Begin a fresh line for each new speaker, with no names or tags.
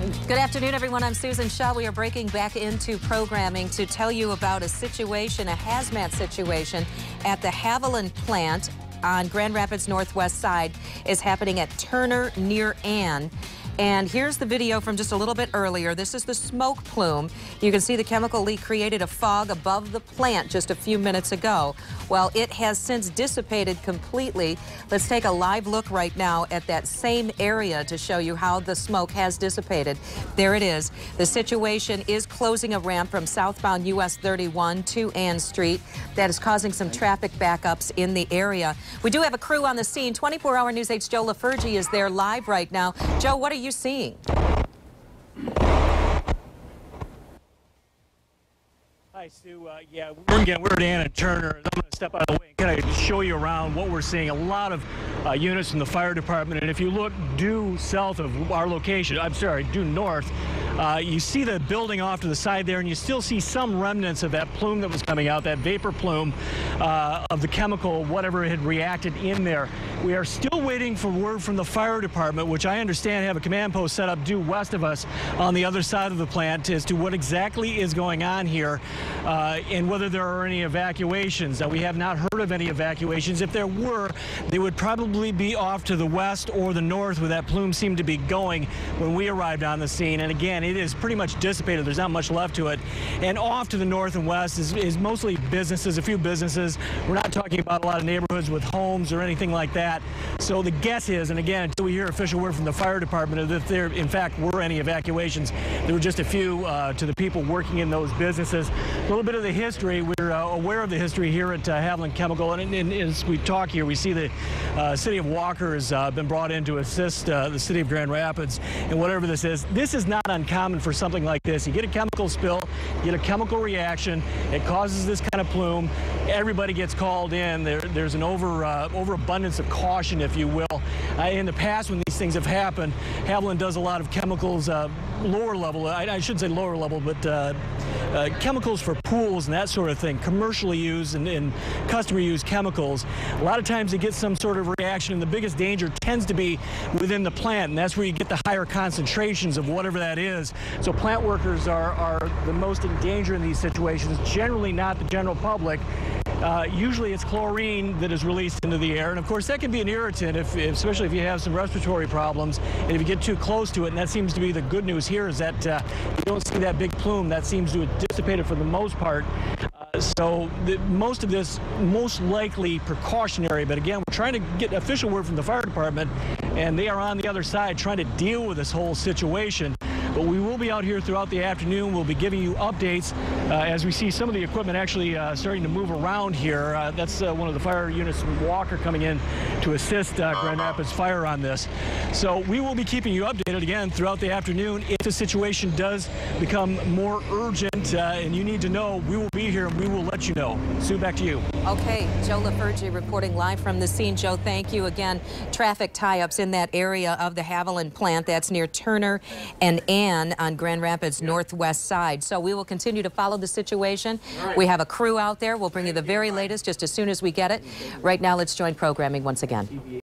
Good afternoon, everyone. I'm Susan Shaw. We are breaking back into programming to tell you about a situation, a hazmat situation at the Haviland plant on Grand Rapids Northwest side is happening at Turner near Ann. And here's the video from just a little bit earlier. This is the smoke plume. You can see the chemical leak created a fog above the plant just a few minutes ago. Well, it has since dissipated completely. Let's take a live look right now at that same area to show you how the smoke has dissipated. There it is. The situation is closing a ramp from southbound US 31 to Ann Street. That is causing some traffic backups in the area. We do have a crew on the scene. 24-hour News 8's Joe LaFurgey is there live right now. Joe, what are you seeing?
Hi, Sue. Yeah, we're at Ann and Turner. I'm going to step out of the way and kind of show you around what we're seeing. A lot of units from the fire department, and if you look due south of our location, due north, you see the building off to the side there, and you still see some remnants of that plume that was coming out, that vapor plume of the chemical, whatever had reacted in there. We are still waiting for word from the fire department, which I understand have a command post set up due west of us on the other side of the plant as to what exactly is going on here and whether there are any evacuations. We have not heard of any evacuations. If there were, they would probably be off to the west or the north where that plume seemed to be going when we arrived on the scene. And again, it is pretty much dissipated. There's not much left to it. And off to the north and west is mostly businesses, a few businesses. We're not talking about a lot of neighborhoods with homes or anything like that. So the guess is, and again, until we hear official word from the fire department, if there in fact were any evacuations, there were just a few to the people working in those businesses. A little bit of the history. We're aware of the history here at Haviland Chemical, and as we talk here, we see the city of Walker has been brought in to assist the city of Grand Rapids in whatever this is not uncommon for something like this. You get a chemical spill, you get a chemical reaction, it causes this kind of plume. Everybody gets called in. There's an overabundance of caution, if you will. In the past, when these things have happened, Haviland does a lot of chemicals, lower level, I shouldn't say lower level, but chemicals for pools and that sort of thing, commercially used and customer used chemicals. A lot of times they get some sort of reaction, and the biggest danger tends to be within the plant, and that's where you get the higher concentrations of whatever that is. So plant workers are the most in danger in these situations, generally not the general public. Usually it's chlorine that is released into the air, and of course that can be an irritant, especially if you have some respiratory problems, and if you get too close to it. And that seems to be the good news here, is that you don't see that big plume. That seems to have dissipated for the most part. So most of this most likely precautionary, but again, we're trying to get official word from the fire department, and they are on the other side trying to deal with this whole situation. But we will be out here throughout the afternoon. We'll be giving you updates as we see some of the equipment actually starting to move around here. That's one of the fire units from Walker coming in to assist Grand Rapids Fire on this. So we will be keeping you updated again throughout the afternoon. If the situation does become more urgent and you need to know, we will be here and we will let you know. Sue, back to you.
Okay, Joe LaFurgey reporting live from the scene. Joe, thank you again. Traffic tie-ups in that area of the Haviland plant. That's near Turner and Ann on Grand Rapids Northwest side. So we will continue to follow the situation. We have a crew out there. We'll bring you the very latest just as soon as we get it. Right now, let's join programming once again.